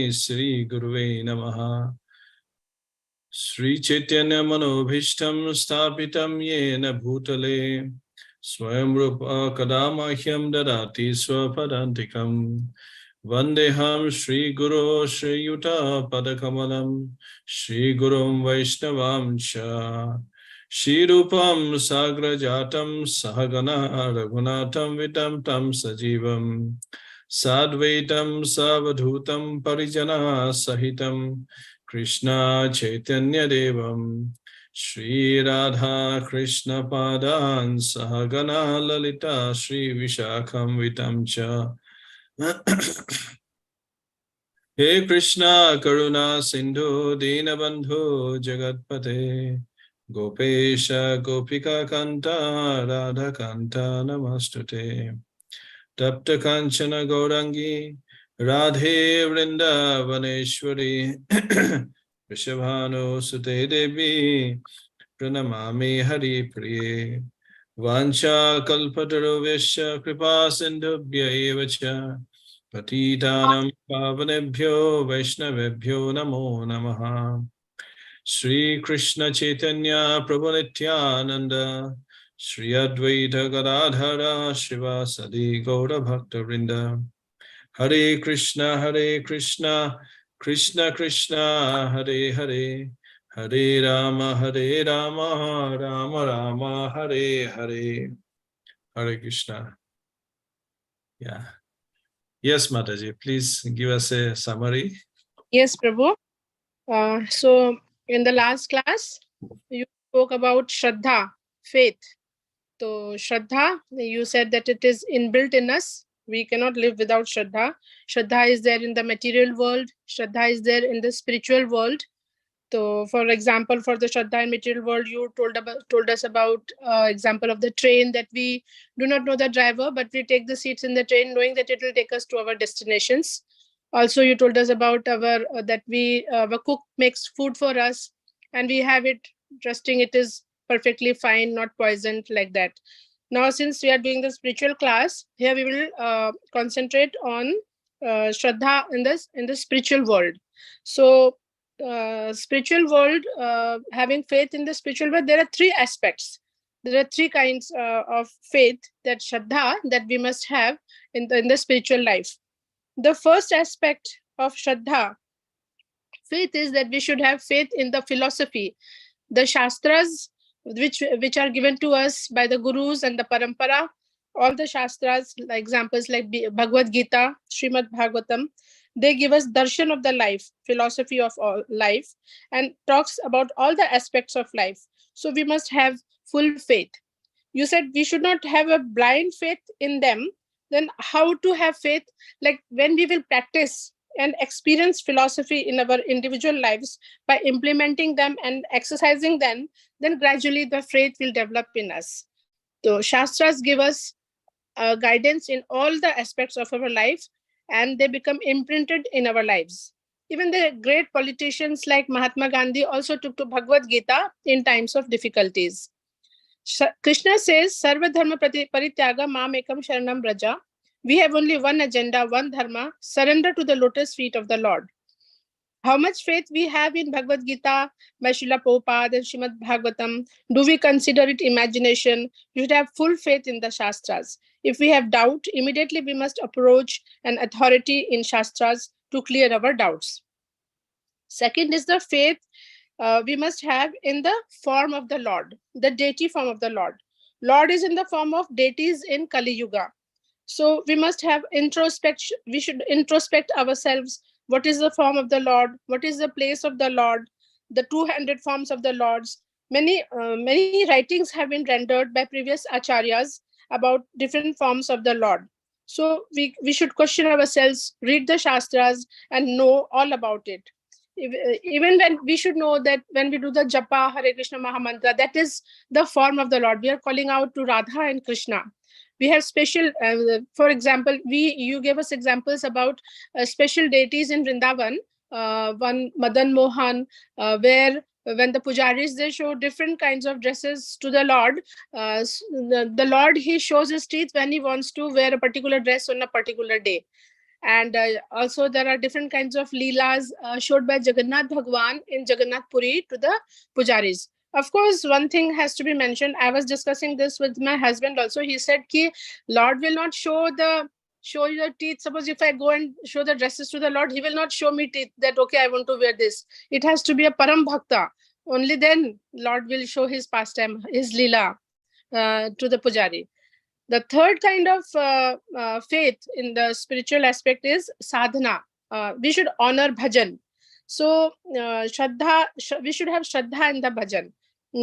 Tasmai Sri Guruve Namaha. Sri Chaitanya Manobhishtam Sthapitam Yena Bhutale Swayam Rupa Kadamahyam Dadati Swapadantikam Vandeham Shri Guru Shri Yuta Padakamalam Shri Gurum Vaishnavam Cha Shri Rupam Sagrajatam Sahagana Raghunatam Vitam Tam Sajivam Sadvaitam Savadhutam Parijana Sahitam Krishna Chaitanya Devam Shri Radha Krishna Padan Sahagana Lalita Shri Vishakham Vitam Cha He Krishna Karuna Sindhu Dinabandhu Jagatpate Gopesha Gopika Kanta Radha Kanta Namastute Tapta Kanchana Gaurangi Radhe Vrindavaneshwari Vrishabhanu Sute Devi Pranamami Hari Priye Vancha Kalpatarovesha Kripa Sindhubhya Evacha Patitanam Pavanebhyo Vaishnavebhyo Namo Namaha Shri Krishna Chaitanya Prabhu Nityananda Shri Advaita Gadadhara Srivasadi Gaura Bhakta Vrinda Hare Krishna Krishna Krishna Hare Hare Hare Rama Rama Rama Hare Hare Hare Krishna. Yeah. Yes, Mataji, please give us a summary. Yes, Prabhu. So in the last class, you spoke about Shraddha, faith. So Shraddha, you said that it is inbuilt in us. We cannot live without Shraddha. Shraddha is there in the material world. Shraddha is there in the spiritual world. So, for example, for the Shraddha and material world, you told us about example of the train, that we do not know the driver, but we take the seats in the train knowing that it will take us to our destinations. Also, you told us about our our cook makes food for us, and we have it trusting it is perfectly fine, not poisoned like that. Now, since we are doing the spiritual class, here we will concentrate on Shraddha in the spiritual world. So spiritual world, having faith in the spiritual world, there are three aspects. There are three kinds of faith, that Shraddha, that we must have in the spiritual life. The first aspect of Shraddha, faith, is that we should have faith in the philosophy, the Shastras, which are given to us by the Gurus and the Parampara. All the Shastras, like examples like Bhagavad Gita, Srimad Bhagavatam, they give us darshan of the life, philosophy of all life, and talks about all the aspects of life. So we must have full faith. You said we should not have a blind faith in them. Then how to have faith? Like when we will practice and experience philosophy in our individual lives by implementing them and exercising them, then gradually the faith will develop in us. So Shastras give us guidance in all the aspects of our life, and they become imprinted in our lives. Even the great politicians like Mahatma Gandhi also took to Bhagavad Gita in times of difficulties. Krishna says, Sarva Dharma Parityaga Mam Ekam Sharanam Braja. We have only one agenda, one dharma, surrender to the lotus feet of the Lord. How much faith we have in Bhagavad Gita by Srila Prabhupada and Srimad Bhagavatam? Do we consider it imagination? We should have full faith in the Shastras. If we have doubt, immediately we must approach an authority in Shastras to clear our doubts. Second is the faith we must have in the form of the Lord, the deity form of the Lord. Lord is in the form of deities in Kali Yuga. So we must have introspection. We should introspect ourselves. What is the form of the Lord? What is the place of the Lord? The 200 forms of the Lords. Many writings have been rendered by previous acharyas about different forms of the Lord. So we should question ourselves, read the Shastras, and know all about it. Even when we should know that when we do the Japa, Hare Krishna Mahamantra, that is the form of the Lord. We are calling out to Radha and Krishna. We have special, for example, you gave us examples about special deities in Vrindavan. One Madan Mohan, where when the pujaris, they show different kinds of dresses to the Lord. The Lord, he shows his teeth when he wants to wear a particular dress on a particular day. And also there are different kinds of leelas showed by Jagannath Bhagwan in Jagannath Puri to the pujaris. Of course, one thing has to be mentioned. I was discussing this with my husband also. He said ki Lord will not show your teeth. Suppose if I go and show the dresses to the Lord, he will not show me teeth that okay, I want to wear this. It has to be a param bhakta. Only then Lord will show his pastime, his leela to the pujari. The third kind of faith in the spiritual aspect is sadhana. We should honor bhajan. So, we should have shraddha in the bhajan.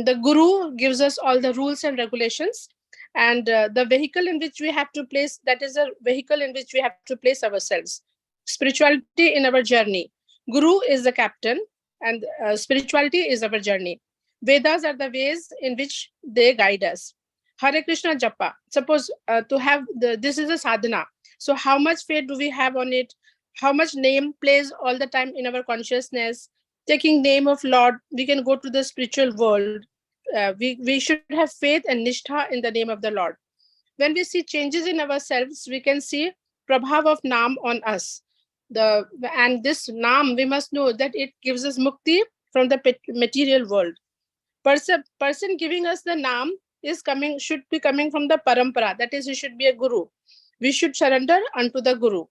The guru gives us all the rules and regulations, and the vehicle in which we have to place, that is a vehicle in which we have to place ourselves. Spirituality in our journey. Guru is the captain, and spirituality is our journey. Vedas are the ways in which they guide us. Hare Krishna Japa. Suppose to have this is a sadhana. So how much faith do we have on it? How much name plays all the time in our consciousness? Taking name of Lord, we can go to the spiritual world. We should have faith and nishtha in the name of the Lord. When we see changes in ourselves, we can see prabhav of Naam on us. And this Naam, we must know that it gives us mukti from the material world. Person giving us the Naam should be coming from the parampara. That is, he should be a guru. We should surrender unto the guru.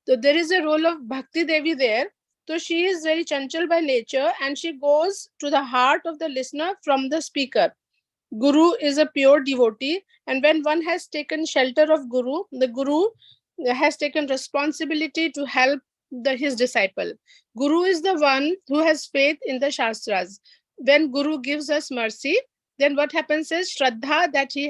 So there is a role of Bhakti Devi there. So she is very chanchal by nature, and she goes to the heart of the listener from the speaker. Guru is a pure devotee, and when one has taken shelter of Guru, the Guru has taken responsibility to help his disciple. Guru is the one who has faith in the Shastras. When Guru gives us mercy, then what happens is Shraddha that he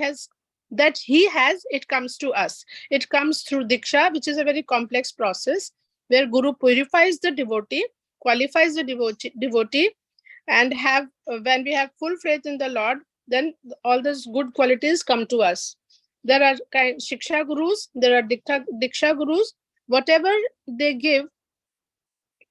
has, it comes to us. It comes through Diksha, which is a very complex process where Guru purifies the devotee, qualifies the devotee, and when we have full faith in the Lord, then all those good qualities come to us. There are Shiksha Gurus, there are Diksha Gurus. Whatever they give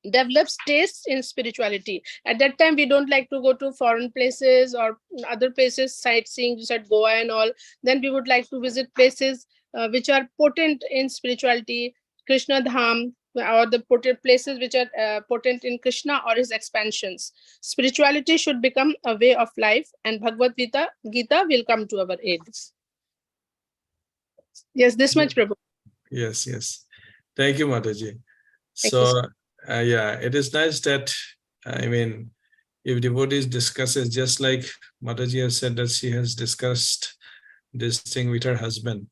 develops tastes in spirituality. At that time, we don't like to go to foreign places or other places, sightseeing, you said Goa and all. Then we would like to visit places which are potent in spirituality, Krishna Dham, or the potent places which are potent in Krishna or his expansions. Spirituality should become a way of life, and Bhagavad Gita will come to our aid. Yes, this much, Prabhu. Yes. Thank you, Mataji. Thank you, yeah, it is nice that, if devotees discusses, just like Mataji has said that she has discussed this thing with her husband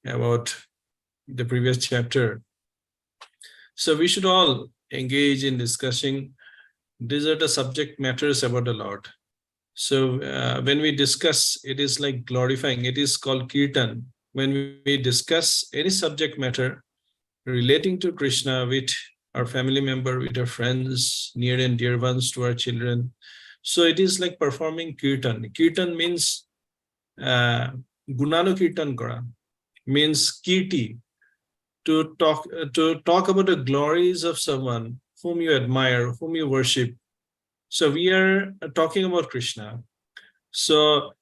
about the previous chapter. So we should all engage in discussing. These are the subject matters about the Lord. So when we discuss, it is like glorifying. It is called kirtan. When we discuss any subject matter relating to Krishna with our family member, with our friends, near and dear ones, to our children. So it is like performing kirtan. Kirtan means gunano kirtan kora, means kirti, to talk about the glories of someone whom you admire, whom you worship. So we are talking about Krishna. So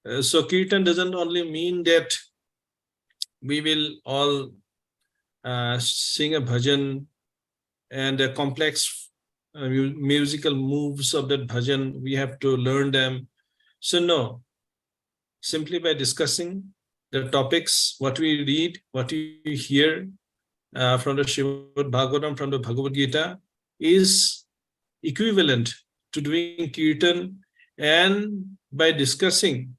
kirtan doesn't only mean that we will all sing a bhajan and the complex musical moves of that bhajan, we have to learn them. So no, simply by discussing the topics, what we read, what we hear from the Srimad Bhagavatam, from the Bhagavad Gita, is equivalent to doing kirtan. And by discussing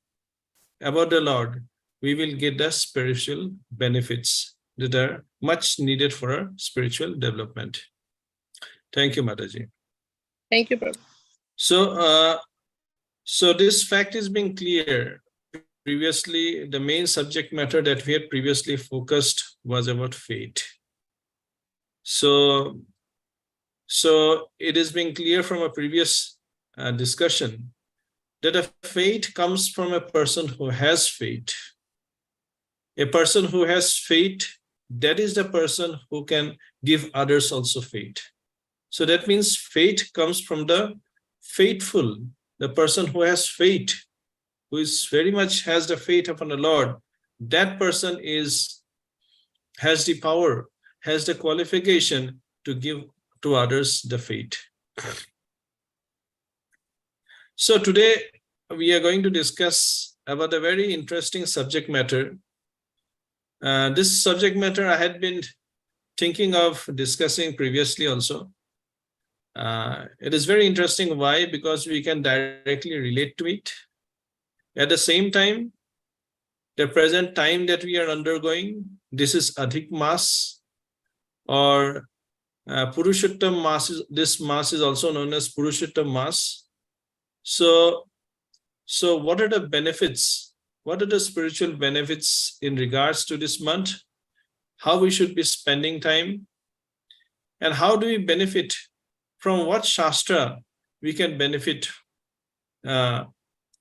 about the Lord, we will get the spiritual benefits that are much needed for our spiritual development. Thank you, Mataji. Thank you, Prabhu. So this fact is being clear. Previously, the main subject matter that we had previously focused was about fate. So it is being clear from a previous discussion that a fate comes from a person who has fate. A person who has fate, that is the person who can give others also fate. So that means fate comes from the faithful, the person who has faith, who is very much has the faith upon the Lord. That person is has the power, has the qualification to give to others the fate. So today we are going to discuss about a very interesting subject matter. This subject matter I had been thinking of discussing previously also. It is very interesting. Why? Because we can directly relate to it. At the same time, the present time that we are undergoing, this is Adhik Mas, or Purushottam Mas. This Mas is also known as Purushottam Mas. So what are the benefits? What are the spiritual benefits in regards to this month? How we should be spending time? And how do we benefit? From what Shastra we can benefit, have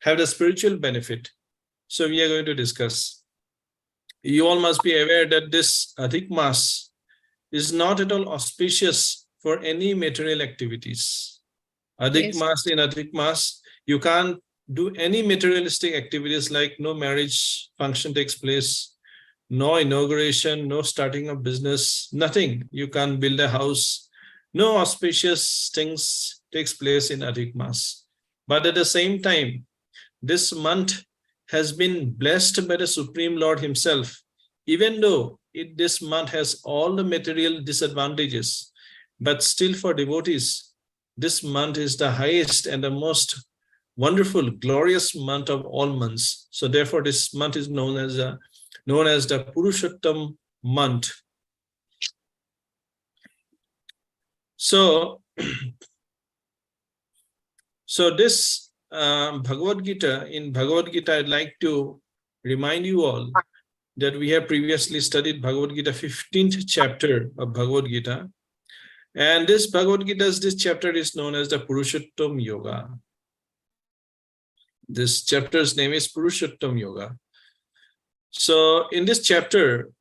the spiritual benefit? So we are going to discuss. You all must be aware that this Adhik Mas is not at all auspicious for any material activities. Adhik Mas, in Adhik Mas, you can't do any materialistic activities, like no marriage function takes place, no inauguration, no starting of business, nothing. You can't build a house. No auspicious things takes place in Adhik Mas. But at the same time, this month has been blessed by the Supreme Lord himself, even though this month has all the material disadvantages, but still for devotees, this month is the highest and the most wonderful, glorious month of all months. So therefore, this month is known as the Purushottam month. So this Bhagavad Gita, in Bhagavad Gita, I'd like to remind you all that we have previously studied Bhagavad Gita, 15th chapter of Bhagavad Gita. And this Bhagavad Gita's, this chapter is known as the Purushottam Yoga. This chapter's name is Purushottam Yoga. So in this chapter,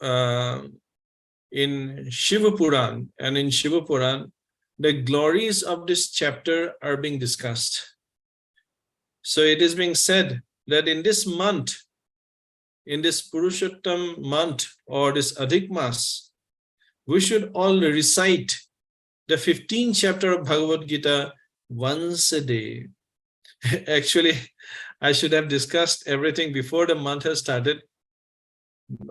in Shiva Puran, and in Shiva Puran, the glories of this chapter are being discussed. So it is being said that in this month, in this Purushottam month, or this Adhik Mas, we should all recite the 15th chapter of Bhagavad Gita once a day. Actually, I should have discussed everything before the month has started.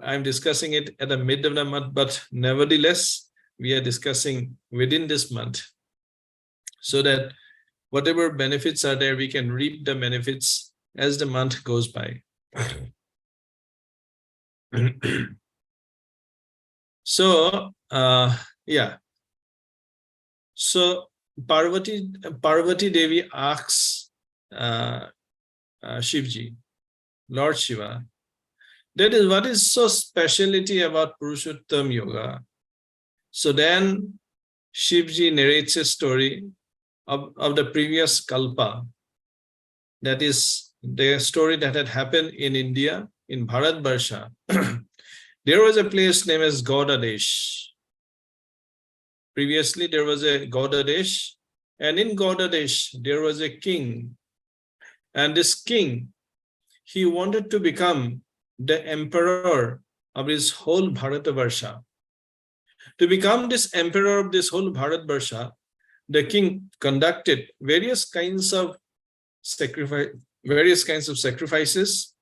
I'm discussing it at the mid of the month, but nevertheless, we are discussing within this month, so that whatever benefits are there, we can reap the benefits as the month goes by. So, yeah. So Parvati Devi asks Shivji, Lord Shiva, that is what is so speciality about Purushottam Yoga. So then Shivji narrates a story of the previous Kalpa. That is the story that had happened in India, in Bharatvarsha. There was a place named as Gaudadesh. Previously, there was a Gaudadesh, and in Gaudadesh, there was a king. And this king, he wanted to become the emperor of his whole Bharatvarsha. To become this emperor of this whole Bharatvarsha, the king conducted various kinds of sacrifices.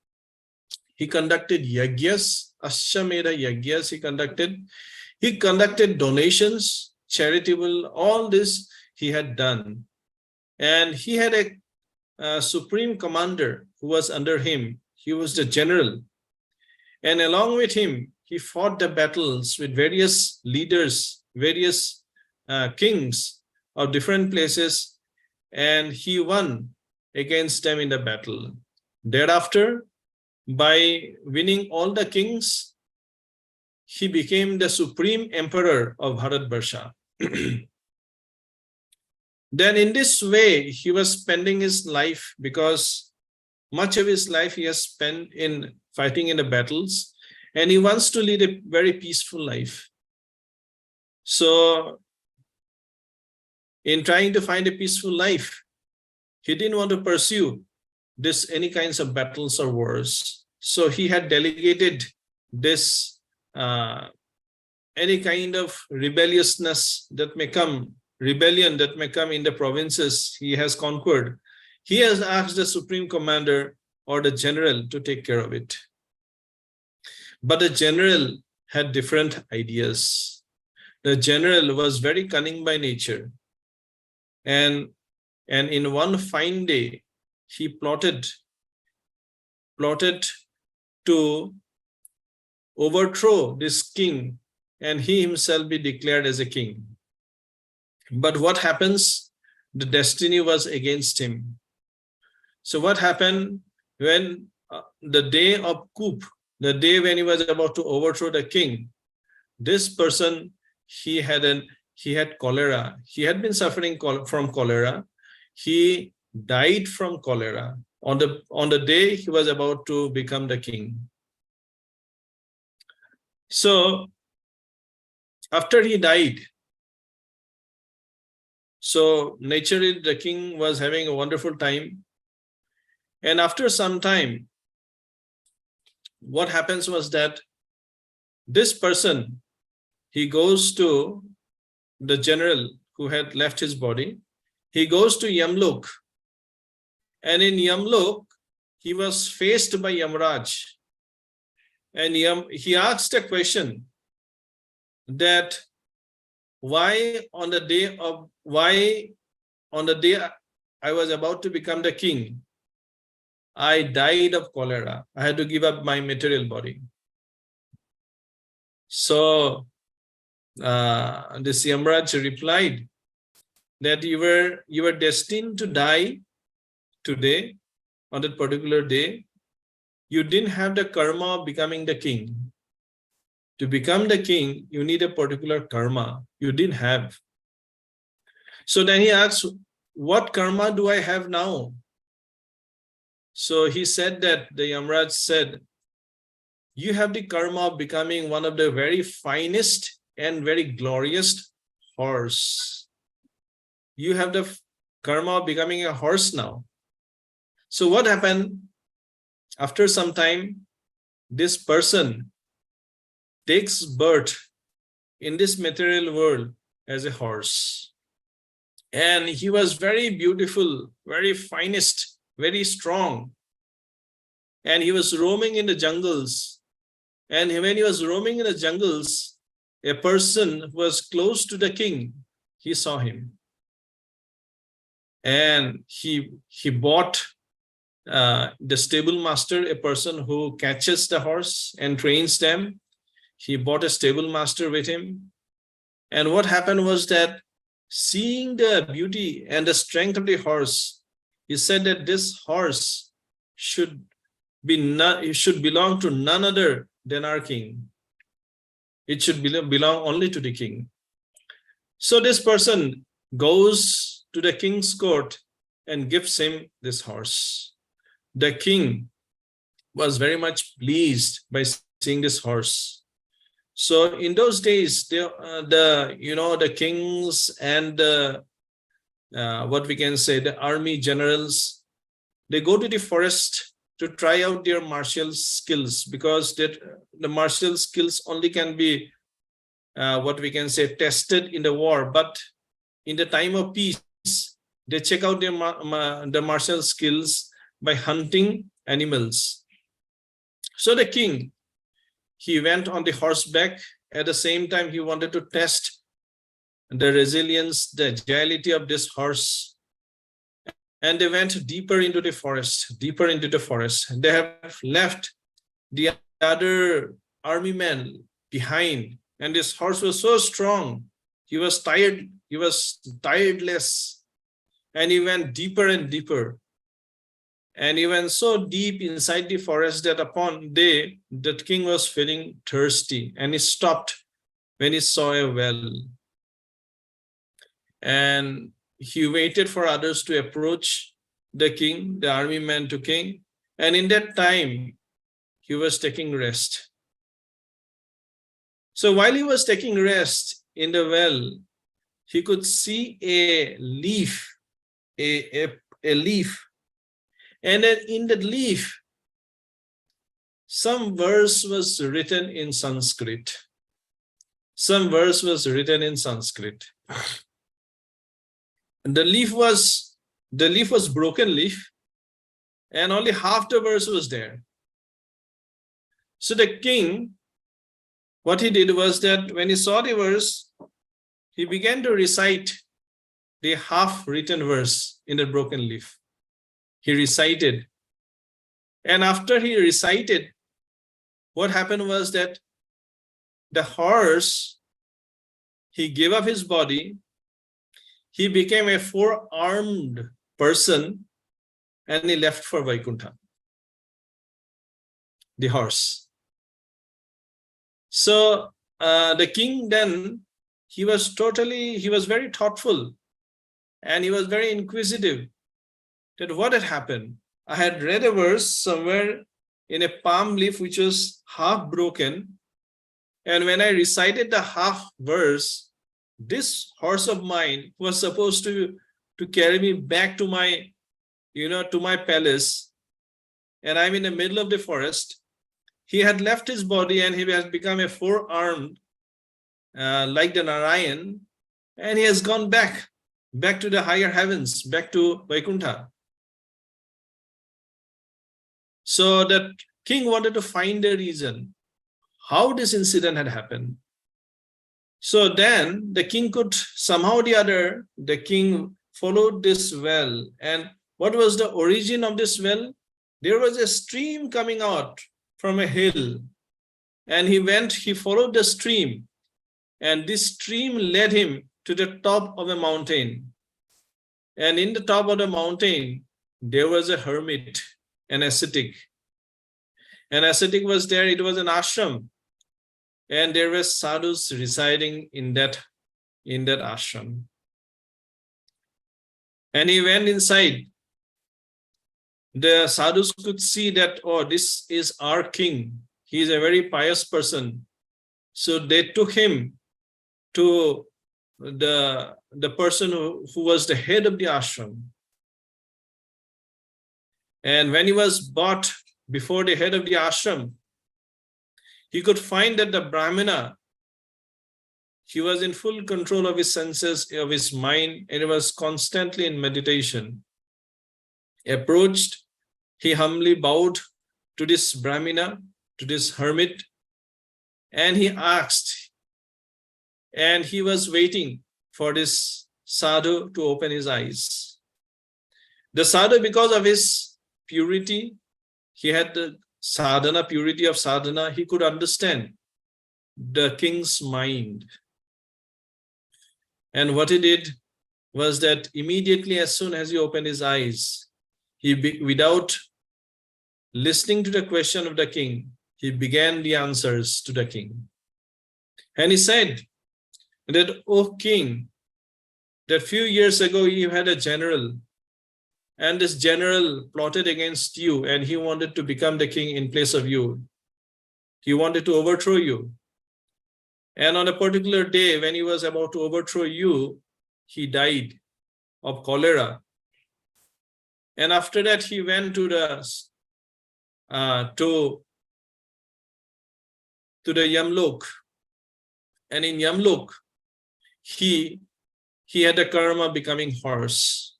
He conducted yagyas, Ashwamedha yagyas he conducted. He conducted donations, charitable, all this he had done. And he had a supreme commander who was under him. He was the general. And along with him, he fought the battles with various leaders, various kings of different places, and he won against them in the battle. Thereafter, by winning all the kings, he became the supreme emperor of Bharatvarsha. Then in this way, he was spending his life, because much of his life he has spent in fighting in the battles, and he wants to lead a very peaceful life. So in trying to find a peaceful life, he didn't want to pursue any kinds of battles or wars. So he had delegated this any kind of rebelliousness that may come, rebellion that may come in the provinces he has conquered, he has asked the supreme commander or the general to take care of it. But the general had different ideas. The general was very cunning by nature. And in one fine day, he plotted to overthrow this king and he himself be declared as a king. But what happens? The destiny was against him. So what happened when the day of coup, the day when he was about to overthrow the king, this person, he had cholera. He had been suffering from cholera. He died from cholera on the day he was about to become the king. So after he died, so naturally the king was having a wonderful time. And after some time, what happens was that this person, he goes to the general who had left his body. He goes to Yamlok. And in Yamlok, he was faced by Yamraj. And he asked a question that why on the day I was about to become the king, I died of cholera. I had to give up my material body. So this Yamraj replied that you were destined to die today on that particular day. You didn't have the karma of becoming the king. To become the king, you need a particular karma. You didn't have. So then he asked, what karma do I have now? So he said that, the Yamraj said, you have the karma of becoming one of the very finest and very glorious horse. You have the karma of becoming a horse now. So what happened? After some time, this person takes birth in this material world as a horse. And he was very beautiful, very finest, very strong. And he was roaming in the jungles. And when he was roaming in the jungles, a person who was close to the king, he saw him. And he bought the stable master, a person who catches the horse and trains them. He bought a stable master with him. And what happened was that, seeing the beauty and the strength of the horse, he said that this horse should belong to none other than our king. It should belong only to the king. So this person goes to the king's court and gives him this horse. The king was very much pleased by seeing this horse. So in those days, the kings and what we can say, the army generals, they go to the forest to try out their martial skills, because the martial skills only can be what we can say tested in the war, but in the time of peace, they check out their the martial skills by hunting animals. So the king, he went on the horseback. At the same time, he wanted to test the resilience, the agility of this horse. And they went deeper into the forest, deeper into the forest. They have left the other army men behind. And this horse was so strong. He was tired. He was tiredless. And he went deeper and deeper. And he went so deep inside the forest that upon day, the king was feeling thirsty. And he stopped when he saw a well. And he waited for others to approach the king, the army man to king. And in that time, he was taking rest. So while he was taking rest in the well, he could see a leaf, a leaf. And then in the leaf, some verse was written in Sanskrit. Some verse was written in Sanskrit. The leaf was broken leaf, and only half the verse was there. So the king, what he did was that when he saw the verse, he began to recite the half-written verse in the broken leaf. He recited. And after he recited, what happened was that the horse, he gave up his body, he became a four-armed person, and he left for Vaikuntha, the horse. So the king then, he was very thoughtful, and he was very inquisitive that what had happened. I had read a verse somewhere in a palm leaf which was half broken, and when I recited the half verse, this horse of mine was supposed to carry me back to my, to my palace, and I'm in the middle of the forest. He had left his body and he has become a four-armed, like the Narayan, and he has gone back to the higher heavens, back to Vaikuntha. So that king wanted to find a reason how this incident had happened. So then the king could somehow or the other, the king followed this well. And what was the origin of this well? There was a stream coming out from a hill, and he followed the stream, and this stream led him to the top of a mountain. And in the top of the mountain, there was a hermit, an ascetic. An ascetic was there, it was an ashram. And there were sadhus residing in that ashram. And he went inside. The sadhus could see that, oh, this is our king. He is a very pious person. So they took him to the person who was the head of the ashram. And when he was brought before the head of the ashram, he could find that the Brahmana, he was in full control of his senses, of his mind, and he was constantly in meditation. Approached, he humbly bowed to this Brahmana, to this hermit, and he asked, and he was waiting for this sadhu to open his eyes. The sadhu, because of his purity, he had the sadhana, purity of sadhana, he could understand the king's mind. And what he did was that immediately, as soon as he opened his eyes, without listening to the question of the king, he began the answers to the king. And he said that, "O king, that few years ago you had a general, and this general plotted against you, and he wanted to become the king in place of you. He wanted to overthrow you. And on a particular day, when he was about to overthrow you, he died of cholera. And after that, he went to the Yamlok. And in Yamlok, he had a karma becoming horse.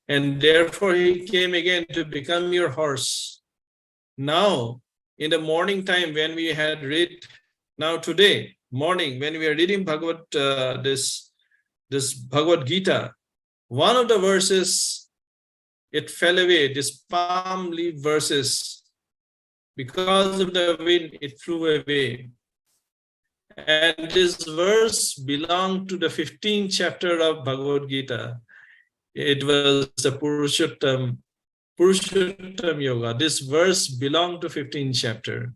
And therefore he came again to become your horse. Now, in the morning time when we had read, now today morning when we are reading this Bhagavad Gita, one of the verses, it fell away, this palm leaf verses, because of the wind, it flew away. And this verse belonged to the 15th chapter of Bhagavad Gita. It was the Purushottam Yoga. This verse belonged to 15th chapter.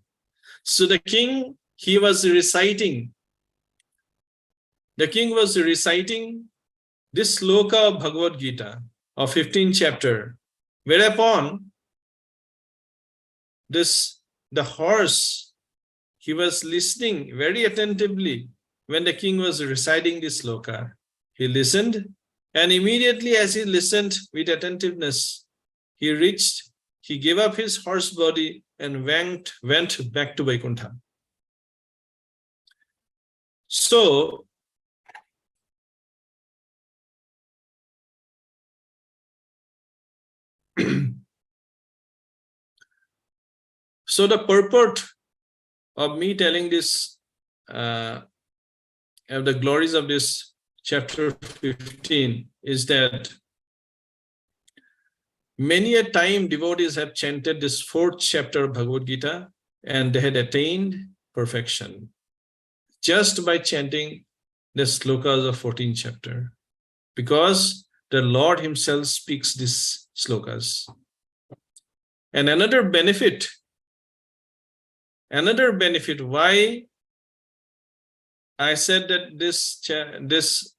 So the king, he was reciting. The king was reciting this sloka of Bhagavad Gita of 15th chapter, whereupon the horse, he was listening very attentively when the king was reciting this sloka. He listened. And immediately as he listened with attentiveness, he gave up his horse body and went back to Vaikuntha. So, so the purport of me telling this, of the glories of this chapter 15 is that many a time devotees have chanted this 4th chapter of Bhagavad Gita and they had attained perfection just by chanting the slokas of 14th chapter, because the Lord himself speaks these slokas. And another benefit why I said that this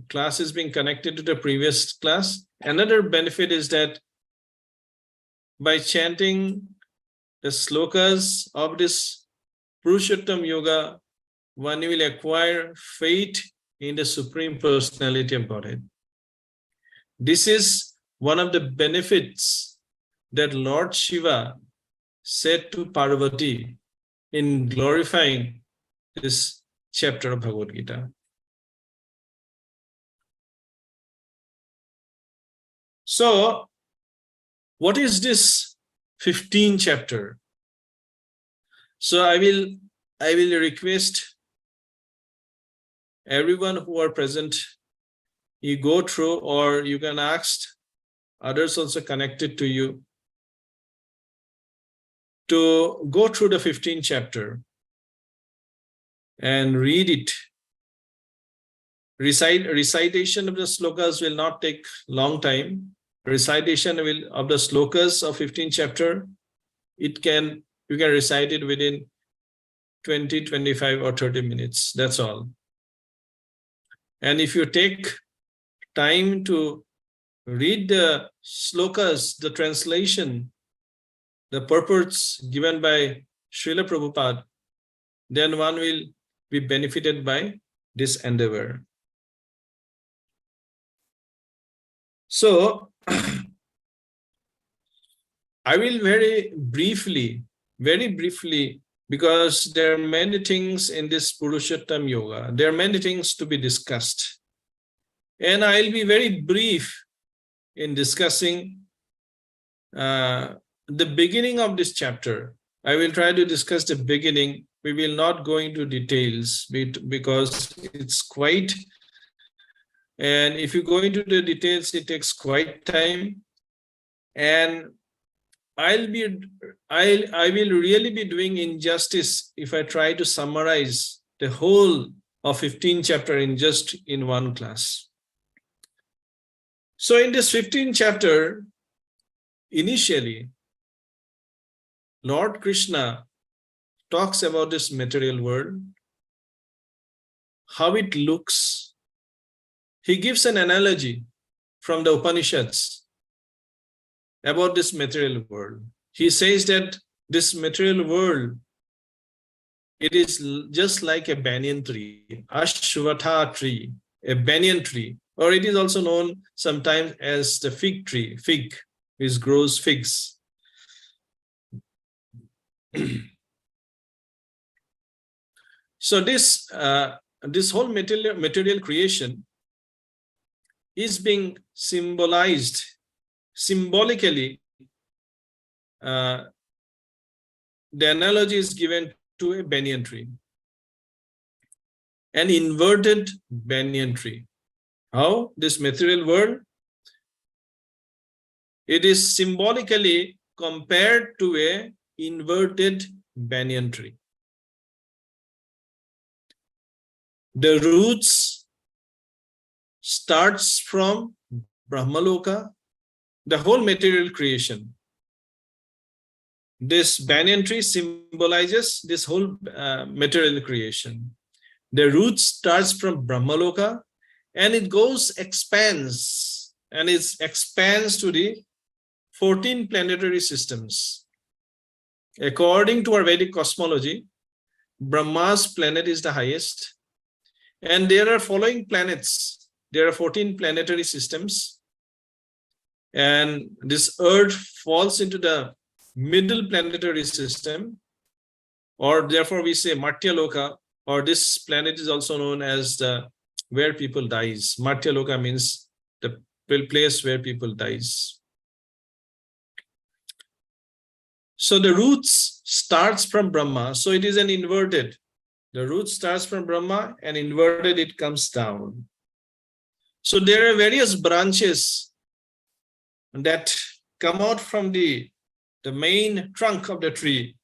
class is being connected to the previous class. Another benefit is that by chanting the slokas of this Purushottam Yoga, one will acquire faith in the Supreme Personality of Godhead. This is one of the benefits that Lord Shiva said to Parvati in glorifying this chapter of Bhagavad Gita. So, what is this 15th chapter? So I will request everyone who are present, you go through, or you can ask others also connected to you to go through the 15th chapter and read it. Recitation of the slokas will not take long time. Recitation of the slokas of 15th chapter, you can recite it within 20, 25 or 30 minutes. That's all. And if you take time to read the slokas, the translation, the purports given by Srila Prabhupada, then one will be benefited by this endeavor. So, I will very briefly, because there are many things in this Purushottam Yoga. There are many things to be discussed. And I'll be very brief in discussing the beginning of this chapter. I will try to discuss the beginning. We will not go into details because it's quite, and if you go into the details, it takes quite time. And I will really be doing injustice if I try to summarize the whole of 15th chapter in one class. So in this 15th chapter, initially, Lord Krishna talks about this material world, how it looks. He gives an analogy from the Upanishads about this material world. He says that this material world, it is just like a banyan tree, Ashwatha tree, a banyan tree, or it is also known sometimes as the fig tree, which grows figs. So this whole material creation is being symbolized symbolically. The analogy is given to a banyan tree, an inverted banyan tree. How? This material world, it is symbolically compared to a inverted banyan tree. The roots starts from Brahmaloka, the whole material creation. This banyan tree symbolizes this whole material creation. The root starts from Brahmaloka and it expands to the 14 planetary systems. According to our Vedic cosmology, Brahma's planet is the highest, and there are following planets. There are 14 planetary systems, and this earth falls into the middle planetary system, or therefore we say Matyaloka, or this planet is also known as the where people dies. Matyaloka means the place where people dies. So the roots starts from Brahma, so it is an inverted. The root starts from Brahma and inverted it comes down. So there are various branches that come out from the main trunk of the tree,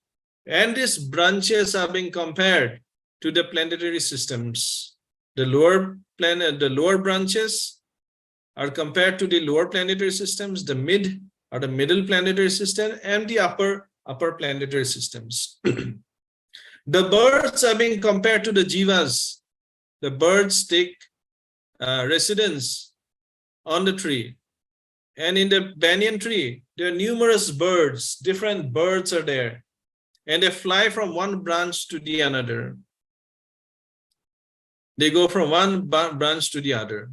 and these branches are being compared to the planetary systems. The lower branches are compared to the lower planetary systems, the middle planetary system, and the upper planetary systems. The birds are being compared to the jivas. The birds take residence on the tree. And in the banyan tree, there are numerous birds, different birds are there. And they fly from one branch to the another. They go from one branch to the other.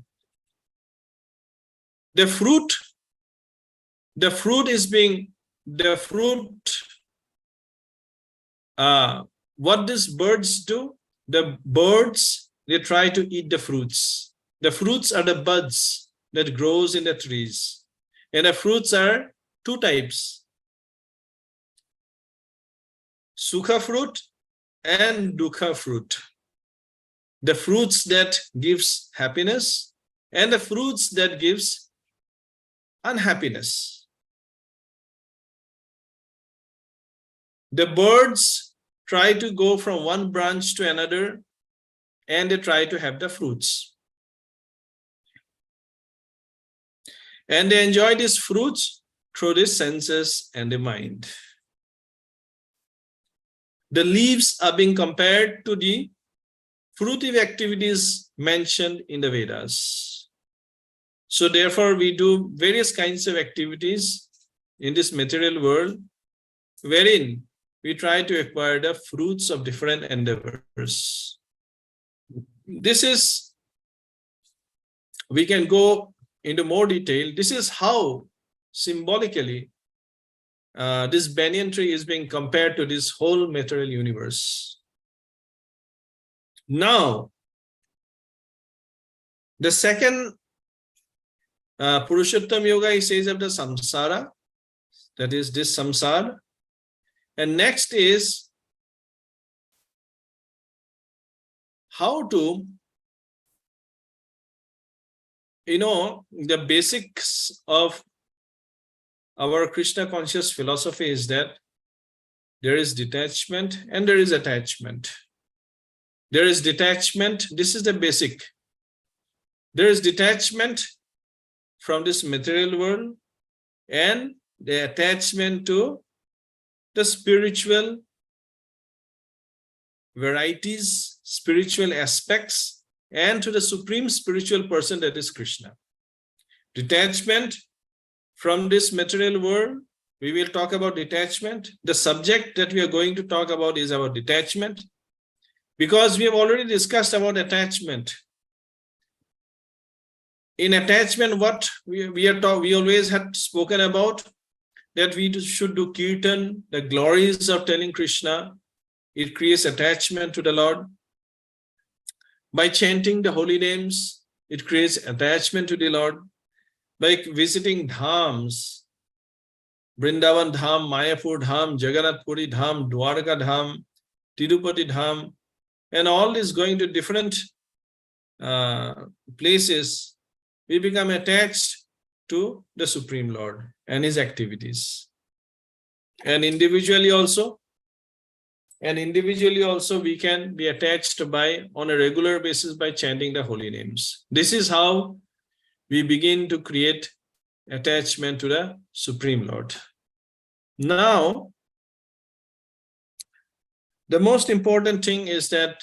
What these birds do? The birds, they try to eat the fruits. The fruits are the buds that grows in the trees. And the fruits are two types: sukha fruit and dukha fruit. The fruits that gives happiness and the fruits that gives unhappiness. The birds try to go from one branch to another and they try to have the fruits. And they enjoy these fruits through the senses and the mind. The leaves are being compared to the fruitive activities mentioned in the Vedas. So therefore, we do various kinds of activities in this material world, wherein we try to acquire the fruits of different endeavors. This is, we can go into more detail. This is how symbolically this banyan tree is being compared to this whole material universe. Now, the second Purushottam Yoga, he says of the samsara, that is this samsara. And next is how to, the basics of our Krishna conscious philosophy is that there is detachment and there is attachment. There is detachment, this is the basic. There is detachment from this material world and the attachment to the spiritual varieties, spiritual aspects, and to the supreme spiritual person, that is Krishna. Detachment from this material world, we will talk about detachment. The subject that we are going to talk about is about detachment, because we have already discussed about attachment. In attachment, what we always had spoken about, that we should do kirtan, the glories of telling Krishna. It creates attachment to the Lord. By chanting the holy names, it creates attachment to the Lord. By visiting dhams, Vrindavan Dham, Mayapur Dham, Jagannath Puri Dham, Dwarka Dham, Tirupati Dham, and all this going to different places, we become attached to the Supreme Lord and his activities. And individually also we can be attached on a regular basis by chanting the holy names. This is how we begin to create attachment to the Supreme Lord. Now, the most important thing is that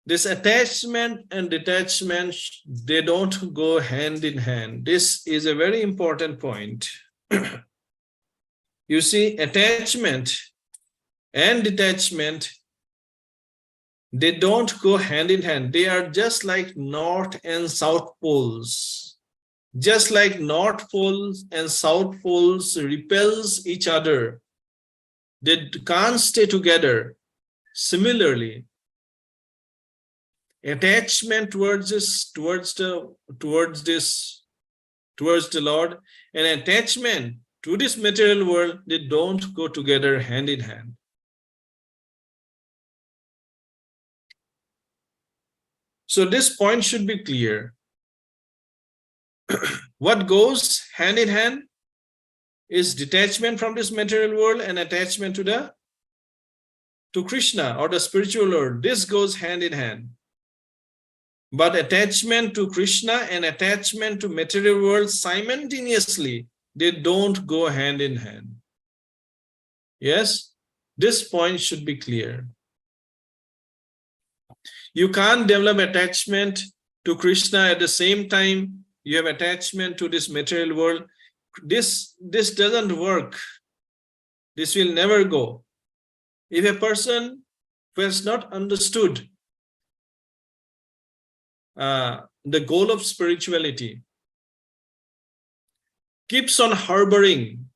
this attachment and detachment, they don't go hand in hand. This is a very important point. You see, attachment and detachment, they don't go hand in hand. They are just like North and South poles. Just like North poles and South poles repels each other They can't stay together. Similarly, attachment towards the Lord and attachment to this material world, they don't go together hand in hand. So this point should be clear. What goes hand in hand is detachment from this material world and attachment to Krishna or the spiritual Lord. This goes hand in hand. But attachment to Krishna and attachment to material world simultaneously, they don't go hand in hand. Yes, this point should be clear. You can't develop attachment to Krishna at the same time you have attachment to this material world. This doesn't work. This will never go. If a person who has not understood the goal of spirituality keeps on harboring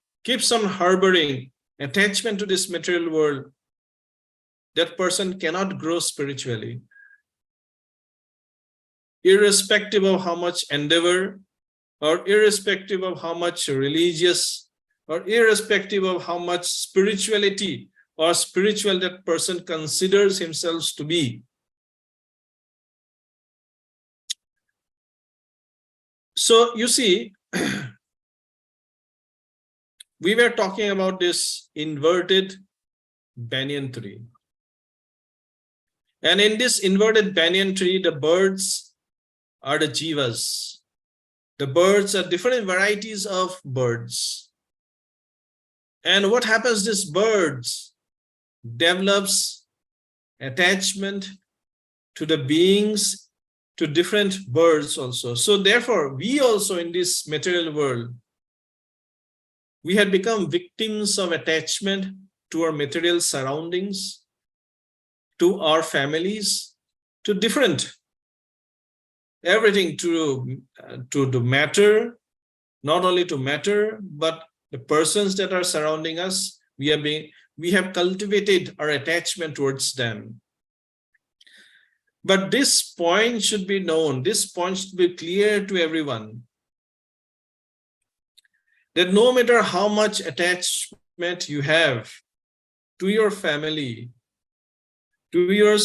attachment to this material world, that person cannot grow spiritually. Irrespective of how much endeavor, or irrespective of how much religious, or irrespective of how much spirituality or spiritual that person considers himself to be. So you see, we were talking about this inverted banyan tree. And in this inverted banyan tree, the birds are the jivas. The birds are different varieties of birds. And what happens, this birds develops attachment to the beings, to different birds also. So therefore, we also in this material world, we had become victims of attachment to our material surroundings, to our families, to different, everything to the matter, not only to matter, but the persons that are surrounding us, we have cultivated our attachment towards them. But this point should be known, this point should be clear to everyone, that no matter how much attachment you have to your family, to your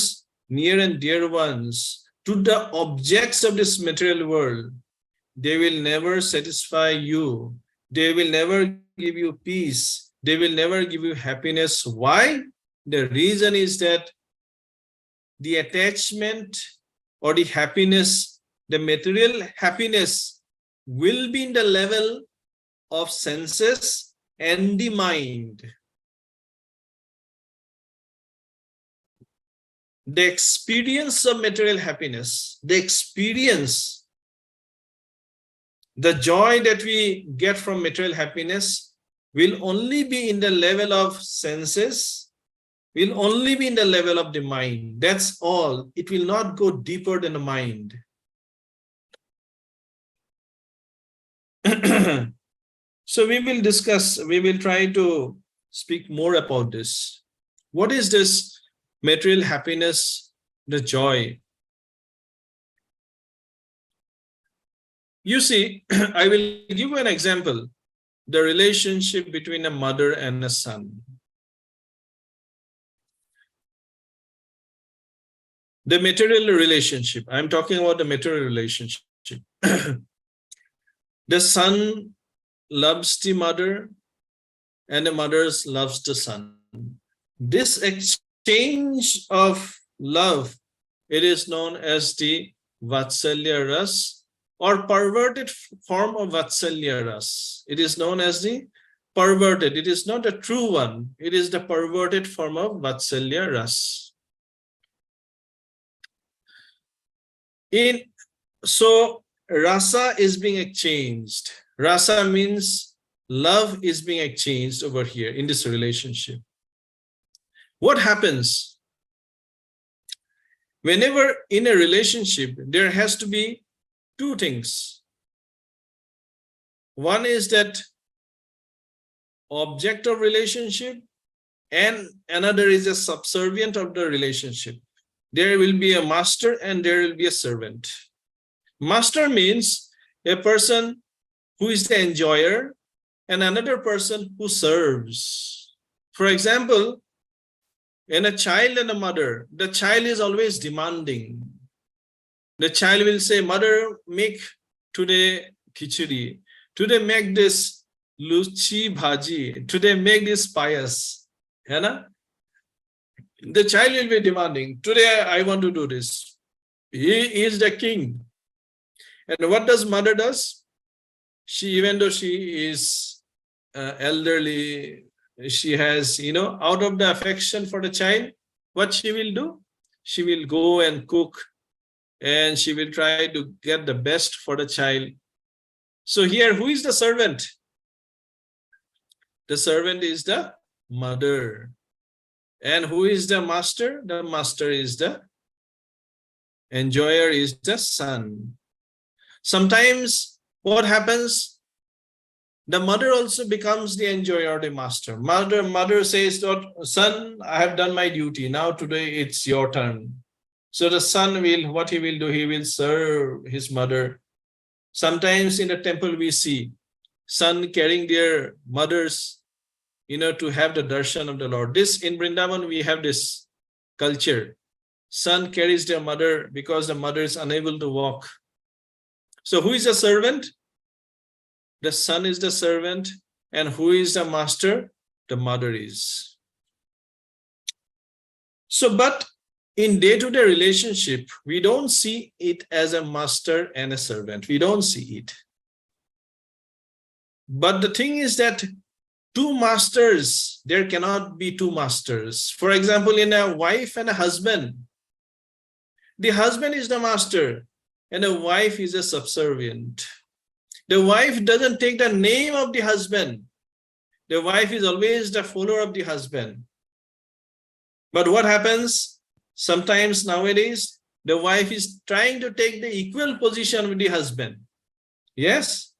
near and dear ones, to the objects of this material world, they will never satisfy you. They will never give you peace. They will never give you happiness. Why? The reason is that the attachment or the happiness, the material happiness will be in the level of senses and the mind. The experience of material happiness, the experience, the joy that we get from material happiness will only be in the level of senses, will only be in the level of the mind. That's all. It will not go deeper than the mind. So we will try to speak more about this. What is this material happiness, the joy? You see, I will give you an example. The relationship between a mother and a son. The material relationship. I'm talking about the material relationship. The son loves the mother and the mother loves the son. This exchange of love, it is known as the Vatsalya Ras, or perverted form of Vatsalya Ras. It is known as the perverted. It is not a true one. It is the perverted form of Vatsalya Ras. So rasa is being exchanged. Rasa means love is being exchanged over here in this relationship. What happens? Whenever in a relationship, there has to be two things. One is that object of relationship, and another is a subservient of the relationship. There will be a master and there will be a servant. Master means a person who is the enjoyer and another person who serves. For example, in a child and a mother, the child is always demanding. The child will say, mother, make today khichdi. Today make this luchi bhaji. Today make this payas. The child will be demanding, today I want to do this. He is the king. And what does mother does? She, even though she is elderly, she has, out of the affection for the child, what she will do? She will go and cook and she will try to get the best for the child. So here, who is the servant? The servant is the mother. And who is the master? The master is the enjoyer, is the son. Sometimes what happens? The mother also becomes the enjoyer, the master. Mother says, son, I have done my duty. Now today it's your turn. So the son will, what he will do? He will serve his mother. Sometimes in the temple we see son carrying their mothers, to have the darshan of the Lord. This in Vrindavan, we have this culture. Son carries their mother because the mother is unable to walk. So who is the servant? The son is the servant. And who is the master? The mother is. So, but in day-to-day relationship, we don't see it as a master and a servant. We don't see it. But the thing is that two masters, there cannot be two masters. For example, in a wife and a husband, the husband is the master and the wife is a subservient. The wife doesn't take the name of the husband. The wife is always the follower of the husband. But what happens? Sometimes nowadays, the wife is trying to take the equal position with the husband. Yes?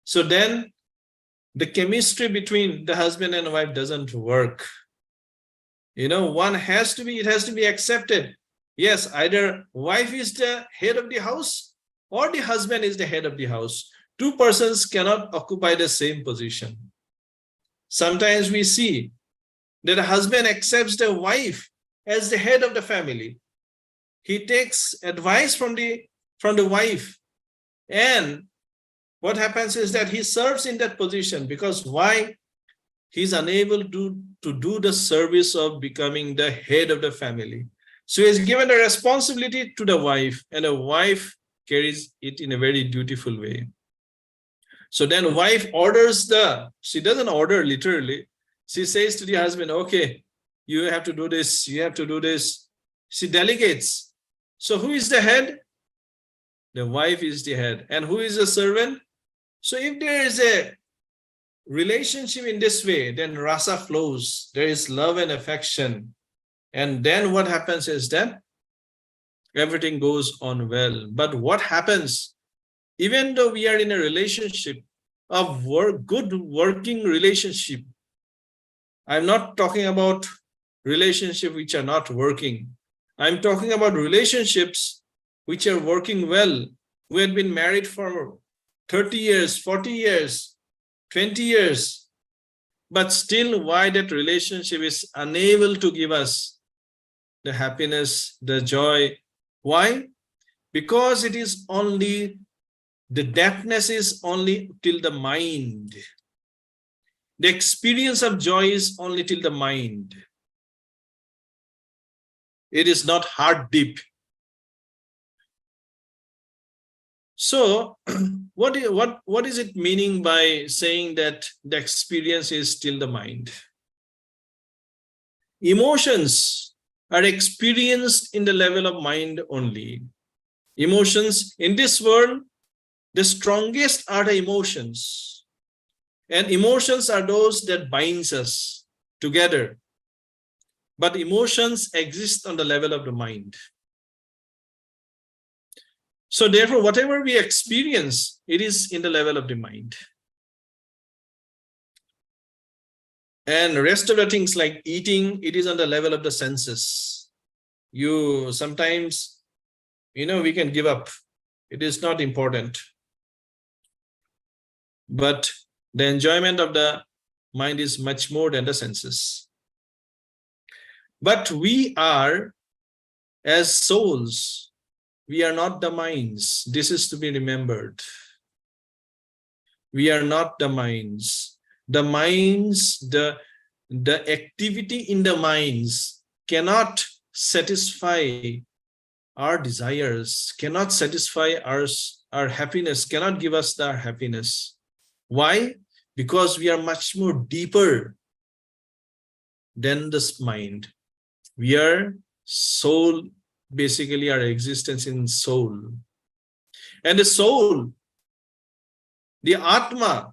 So then the chemistry between the husband and wife doesn't work. One has to be, it has to be accepted. Yes, either wife is the head of the house or the husband is the head of the house. Two persons cannot occupy the same position. Sometimes we see that a husband accepts the wife as the head of the family. He takes advice from the wife. And what happens is that he serves in that position because why? He's unable to do the service of becoming the head of the family. So he's given the responsibility to the wife and the wife carries it in a very dutiful way. So then wife orders she doesn't order literally. She says to the husband, okay, you have to do this, you have to do this. She delegates. So who is the head? The wife is the head. And who is the servant? So if there is a relationship in this way, then rasa flows. There is love and affection. And then what happens is that everything goes on well. But what happens? Even though we are in a relationship of good working relationship, I'm not talking about relationships which are not working. I'm talking about relationships which are working well. We had been married for 30 years, 40 years, 20 years, but still why that relationship is unable to give us the happiness, the joy. Why? Because it is only, the depthness is only till the mind. The experience of joy is only till the mind. It is not heart deep. So what is it meaning by saying that the experience is till the mind? Emotions are experienced in the level of mind only. Emotions in this world, the strongest are the emotions. And emotions are those that binds us together. But emotions exist on the level of the mind. So therefore, whatever we experience, it is in the level of the mind. And rest of the things like eating, it is on the level of the senses. You sometimes, we can give up. It is not important. But the enjoyment of the mind is much more than the senses. But we are, as souls, we are not the minds. This is to be remembered. We are not the minds. The minds, the activity in the minds cannot satisfy our desires, cannot satisfy our happiness, cannot give us our happiness. Why? Because we are much more deeper than this mind. We are soul, basically our existence in soul. And the soul, the Atma,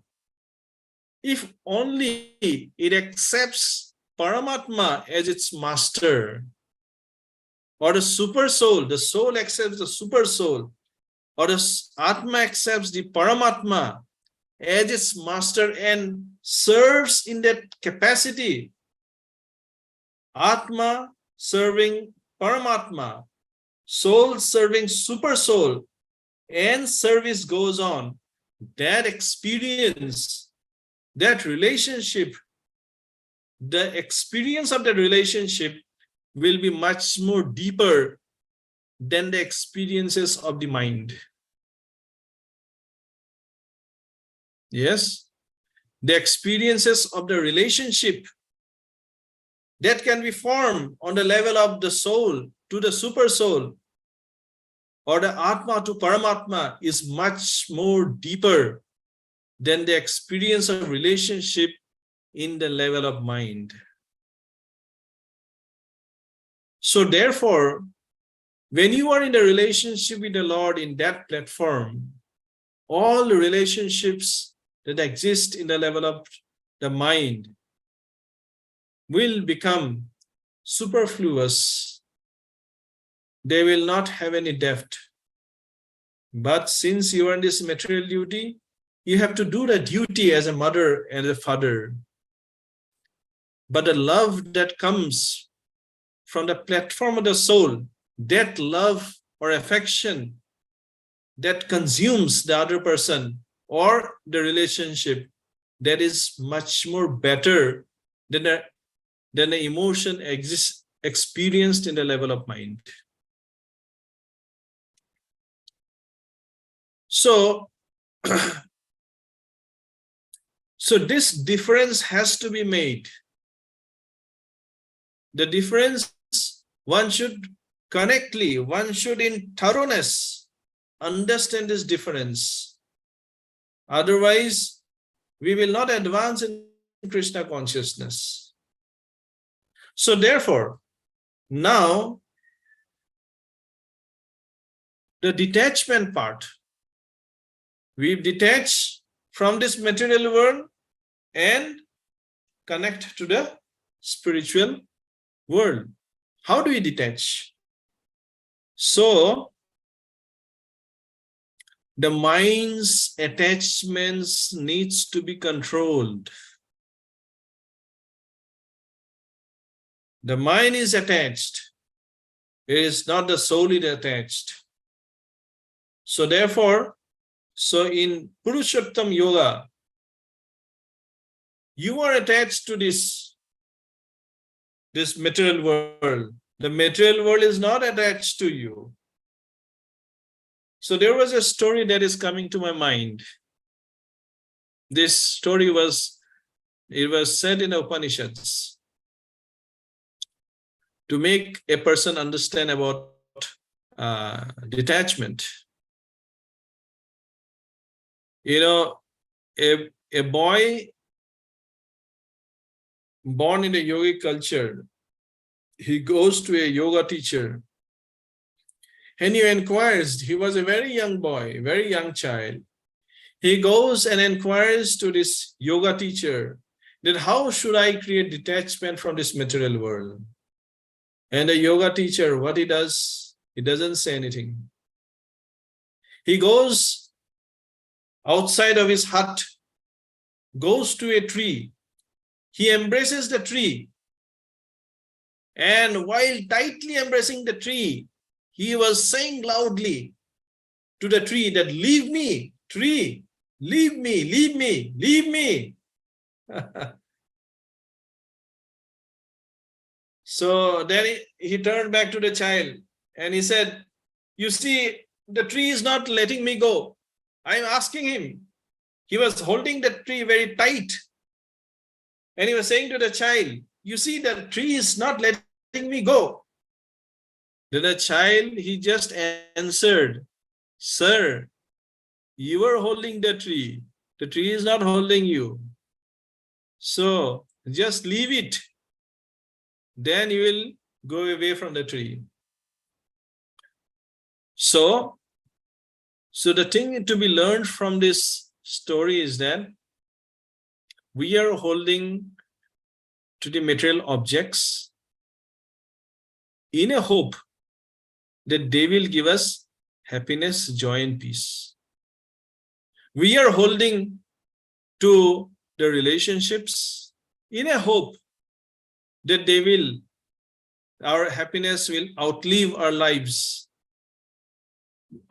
if only it accepts Paramatma as its master, or the super soul, the soul accepts the super soul, or the Atma accepts the Paramatma as its master and serves in that capacity, Atma serving Paramatma, soul serving super soul, and service goes on, that experience, that relationship, the experience of that relationship will be much more deeper than the experiences of the mind. Yes, the experiences of the relationship that can be formed on the level of the soul to the super soul, or the Atma to Paramatma, is much more deeper than the experience of relationship in the level of mind. So therefore, when you are in the relationship with the Lord in that platform, all the relationships that exist in the level of the mind will become superfluous. They will not have any depth. But since you are in this material duty, you have to do the duty as a mother and a father. But the love that comes from the platform of the soul, that love or affection that consumes the other person or the relationship, that is much more better than the emotion experienced in the level of mind. So, so this difference has to be made. The difference, one should correctly, one should in thoroughness understand this difference. Otherwise, we will not advance in Krishna consciousness. So therefore, now the detachment part, we detach from this material world and connect to the spiritual world. How do we detach? So, the mind's attachments needs to be controlled. The mind is attached. It is not the soul is attached. So therefore, so in Purushottam Yoga, you are attached to this material world. The material world is not attached to you. So there was a story that is coming to my mind. This story was said in the Upanishads to make a person understand about detachment. You know, a boy born in a yogic culture, he goes to a yoga teacher and he inquires. He was a very young boy, very young child. He goes and inquires to this yoga teacher that how should I create detachment from this material world? And the yoga teacher, what he does, he doesn't say anything. He goes outside of his hut, goes to a tree, he embraces the tree. And while tightly embracing the tree, he was saying loudly to the tree that, leave me, tree, leave me, leave me, leave me. So then he turned back to the child and he said, you see, the tree is not letting me go. I'm asking him. He was holding the tree very tight. And he was saying to the child, you see, the tree is not letting me go. Then the child, he just answered, sir, you are holding the tree. The tree is not holding you. So just leave it. Then you will go away from the tree. So the thing to be learned from this story is that we are holding to the material objects in a hope that they will give us happiness, joy, and peace. We are holding to the relationships in a hope that our happiness will outlive our lives.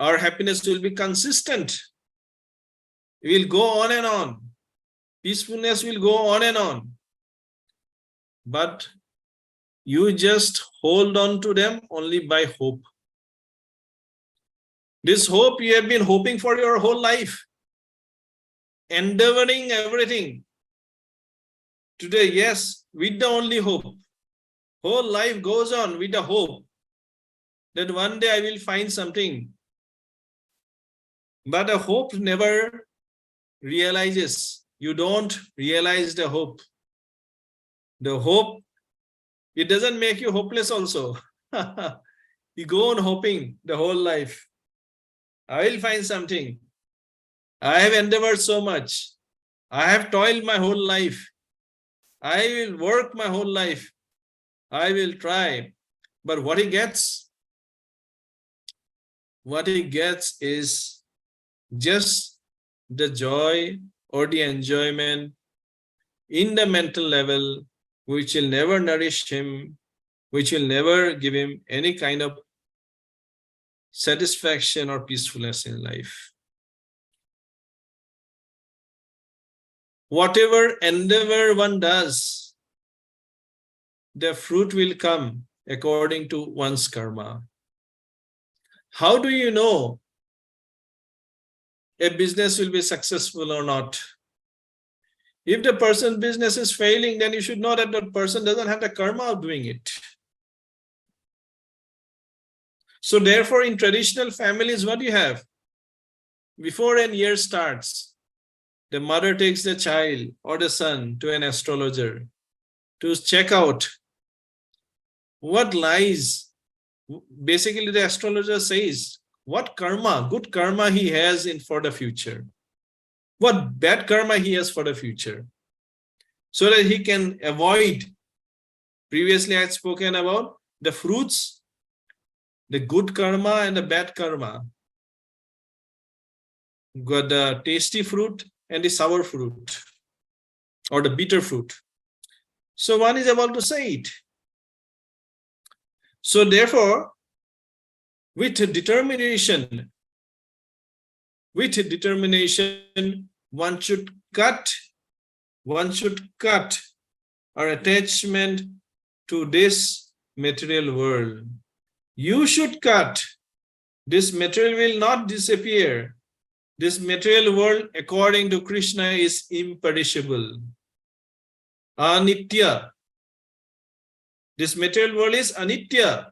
Our happiness will be consistent. It will go on and on. Peacefulness will go on and on. But you just hold on to them only by hope. This hope you have been hoping for your whole life, endeavoring everything. Today, yes, with the only hope. Whole life goes on with the hope that one day I will find something. But the hope never realizes. You don't realize the hope. The hope, it doesn't make you hopeless also. You go on hoping the whole life. I will find something. I have endeavored so much. I have toiled my whole life. I will work my whole life. I will try. But what he gets is just the joy or the enjoyment in the mental level, which will never nourish him, which will never give him any kind of satisfaction or peacefulness in life. Whatever endeavor one does, the fruit will come according to one's karma. How do you know a business will be successful or not? If the person's business is failing, then you should know that that person doesn't have the karma of doing it. So therefore, in traditional families, what do you have? Before a year starts, the mother takes the child or the son to an astrologer to check out what lies. Basically, the astrologer says what karma, good karma he has for the future, what bad karma he has for the future, so that he can avoid. Previously, I had spoken about the fruits, the good karma and the bad karma. Got the tasty fruit and the sour fruit, or the bitter fruit. So one is able to say it. So therefore, with determination, one should cut our attachment to this material world. You should cut. This material will not disappear. This material world, according to Krishna, is imperishable. Anitya. This material world is anitya.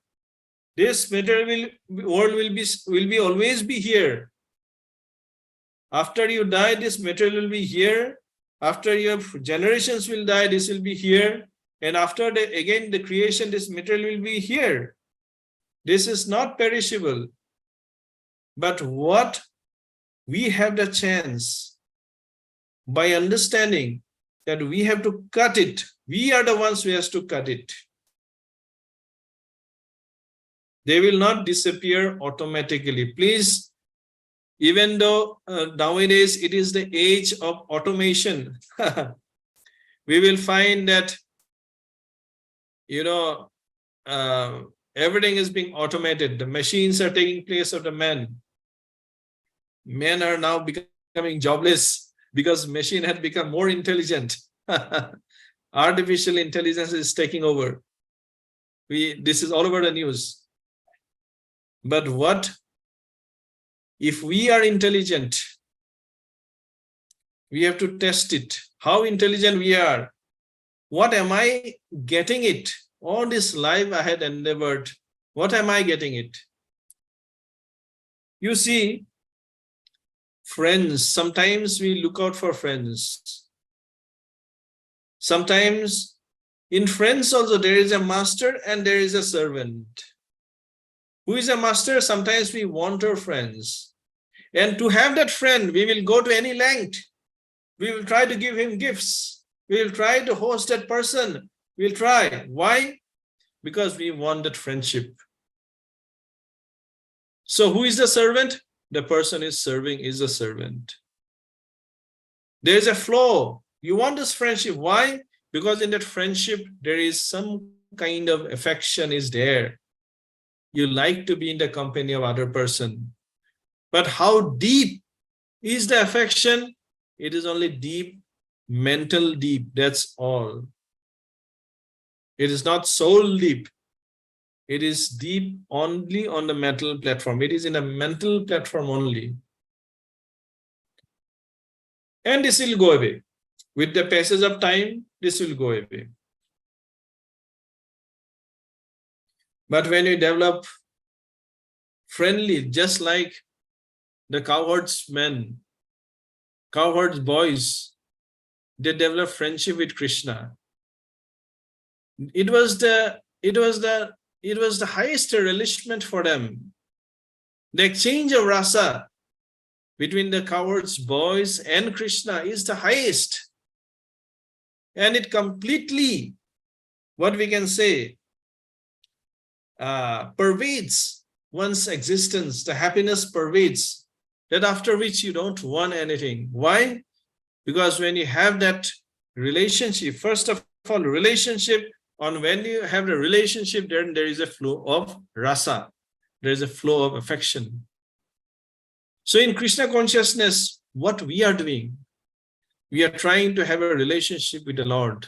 This material world will always be here. After you die, this material will be here. After your generations will die, this will be here. And after again the creation, this material will be here. This is not perishable. But what we have the chance, by understanding that we have to cut it, we are the ones who has to cut it. They will not disappear automatically. Please, even though nowadays it is the age of automation, We will find that, everything is being automated. The machines are taking place of the men. Men are now becoming jobless because machine had become more intelligent. Artificial intelligence is taking over. This is all over the news. But what if we are intelligent? We have to test it. How intelligent we are. What am I getting it? All this life I had endeavored, what am I getting it? You see, friends, sometimes we look out for friends. Sometimes in friends also there is a master and there is a servant. Who is a master? Sometimes we want our friends. And to have that friend, we will go to any length. We will try to give him gifts. We will try to host that person. We will try. Why? Because we want that friendship. So who is the servant? The person is serving is a servant. There is a flow. You want this friendship. Why? Because in that friendship, there is some kind of affection is there. You like to be in the company of other person. But how deep is the affection? It is only deep, mental deep. That's all. It is not soul deep. It is deep only on the mental platform. It is in a mental platform only. And this will go away. With the passage of time, this will go away. But when you develop friendly, just like the cowherds men, cowherds boys, they develop friendship with Krishna. It was the highest relishment for them. The exchange of rasa between the cowherds boys and Krishna is the highest. And it completely, what we can say, pervades one's existence. The happiness pervades, that after which you don't want anything. Why? Because when you have that relationship, first of all, relationship, when you have a relationship, then there is a flow of rasa. There is a flow of affection. So in Krishna consciousness, what we are doing, we are trying to have a relationship with the Lord.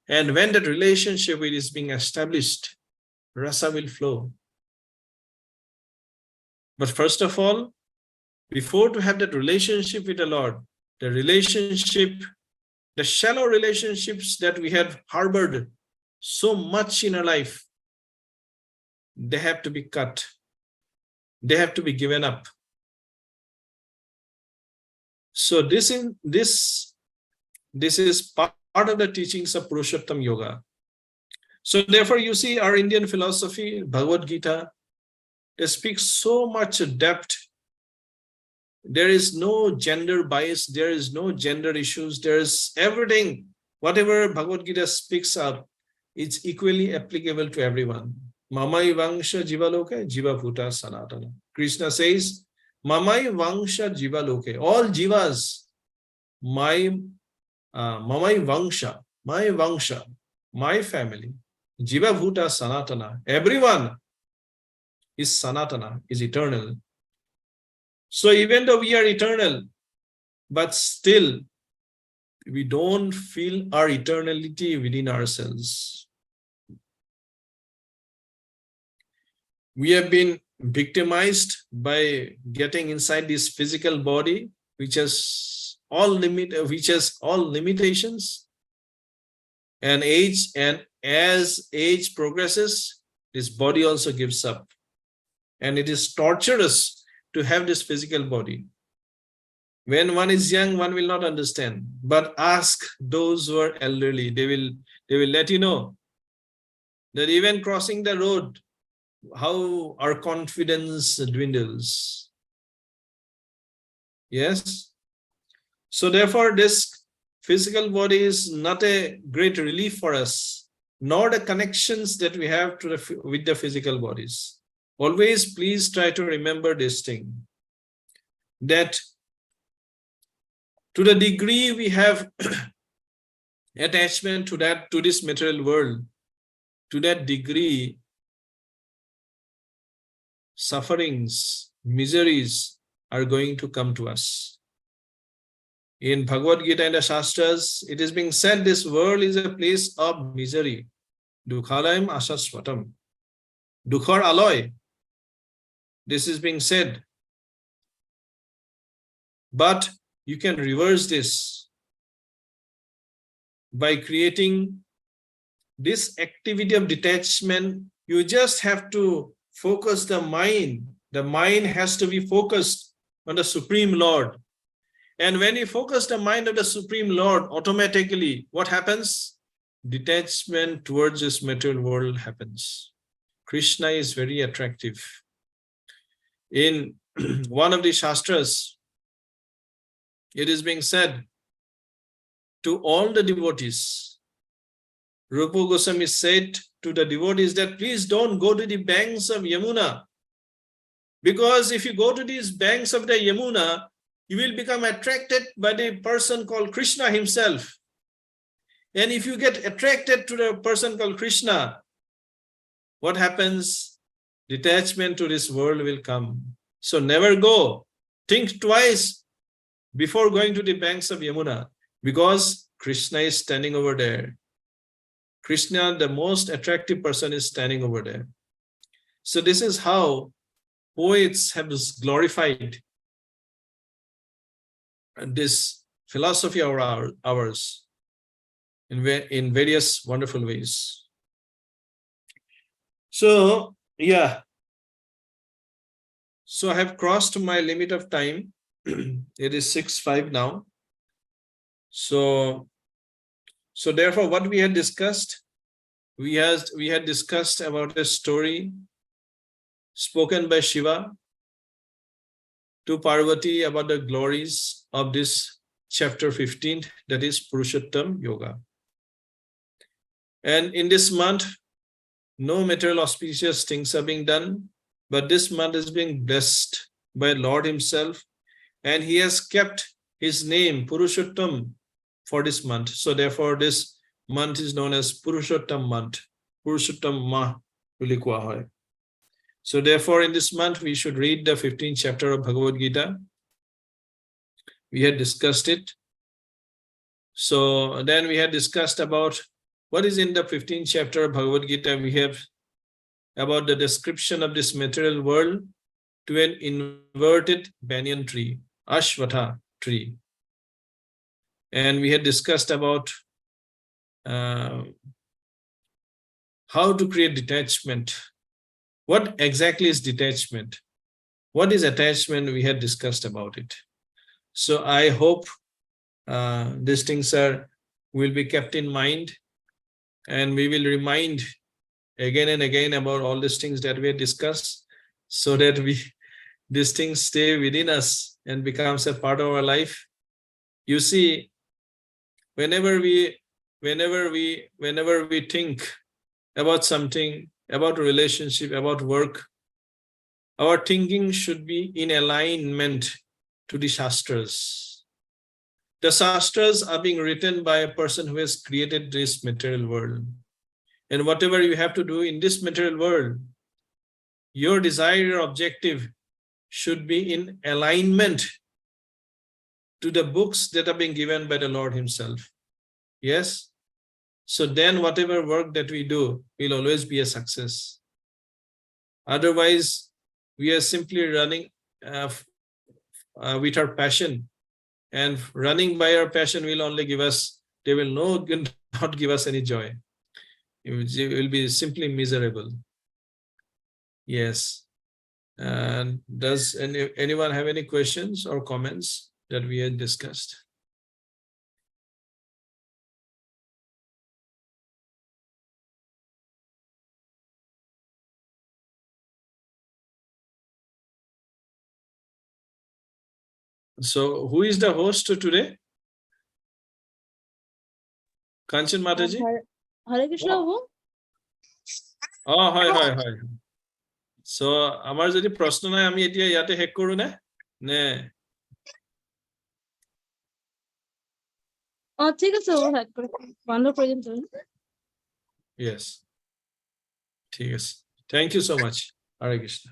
And when that relationship is being established, rasa will flow. But first of all, before to have that relationship with the Lord, the relationship, the shallow relationships that we have harbored so much in our life, they have to be cut. They have to be given up. So this is part of the teachings of Purushottam Yoga. So therefore, you see our Indian philosophy, Bhagavad Gita, they speak so much depth. There is no gender bias. There is no gender issues. There is everything. Whatever Bhagavad Gita speaks of, it's equally applicable to everyone. Mamai vangsha jivaloke jivabhuta sanatana. Krishna says, Mamai vangsha jivaloke. All jivas, mamai vangsha, my family, jivabhuta sanatana. Everyone is sanatana, is eternal. So even though we are eternal, but still we don't feel our eternality within ourselves. We have been victimized by getting inside this physical body, which has all limitations and age, and as age progresses, this body also gives up. And it is torturous to have this physical body. When one is young, one will not understand. But ask those who are elderly, they will let you know that even crossing the road, how our confidence dwindles. Yes. So therefore, this physical body is not a great relief for us, nor the connections that we have with the physical bodies. Always please try to remember this thing, that to the degree we have attachment to that, to this material world, to that degree, sufferings, miseries are going to come to us. In Bhagavad Gita and the Shastras, it is being said this world is a place of misery. Dukhalayam asasvatam. Dukhar aloy. This is being said. But you can reverse this by creating this activity of detachment. You just have to focus the mind. The mind has to be focused on the Supreme Lord. And when you focus the mind of the Supreme Lord, automatically what happens? Detachment towards this material world happens. Krishna is very attractive. In one of the Shastras, it is being said to all the devotees, Rupa Goswami said to the devotees that please don't go to the banks of Yamuna, because if you go to these banks of the Yamuna, you will become attracted by the person called Krishna himself. And if you get attracted to the person called Krishna, what happens? Detachment to this world will come. So never go. Think twice before going to the banks of Yamuna, because Krishna is standing over there. Krishna, the most attractive person, is standing over there. So this is how poets have glorified this philosophy of ours in various wonderful ways. So, yeah. So I have crossed my limit of time. It is 6:05 now. So therefore, what we had discussed, we had discussed about a story spoken by Shiva to Parvati about the glories of this chapter 15, that is Purushottam Yoga. And in this month, no material auspicious things are being done, but this month is being blessed by Lord himself, and he has kept his name Purushottam for this month. So therefore, this month is known as Purushottam month. Purushottam Ma বুলি কোৱা হয়. So therefore, in this month, we should read the 15th chapter of Bhagavad Gita. We had discussed it. So then we had discussed about what is in the 15th chapter of Bhagavad Gita. We have about the description of this material world to an inverted banyan tree, Ashwatha tree. And we had discussed about how to create detachment. What exactly is detachment? What is attachment? We had discussed about it. So I hope these things will be kept in mind, and we will remind again and again about all these things that we had discussed, so that these things stay within us and becomes a part of our life. You see, whenever we think about something, about a relationship, about work, our thinking should be in alignment to the Shastras. The Shastras are being written by a person who has created this material world. And whatever you have to do in this material world, your desire, your objective should be in alignment to the books that are being given by the Lord himself. Yes? So then whatever work that we do will always be a success. Otherwise, we are simply running with our passion, and running by our passion will only give us, they will not give us any joy. It will be simply miserable. Yes. And does anyone have any questions or comments that we had discussed? So who is the host today? Kanchan Mataji? Hare Krishna. Oh, hi. So amar jodi prashno nai ami etia yate hek koru ne? ঠিক আছে ও hack করে বানানোর প্রয়োজন তো Yes. ঠিক আছে। Thank you so much. Hare Krishna.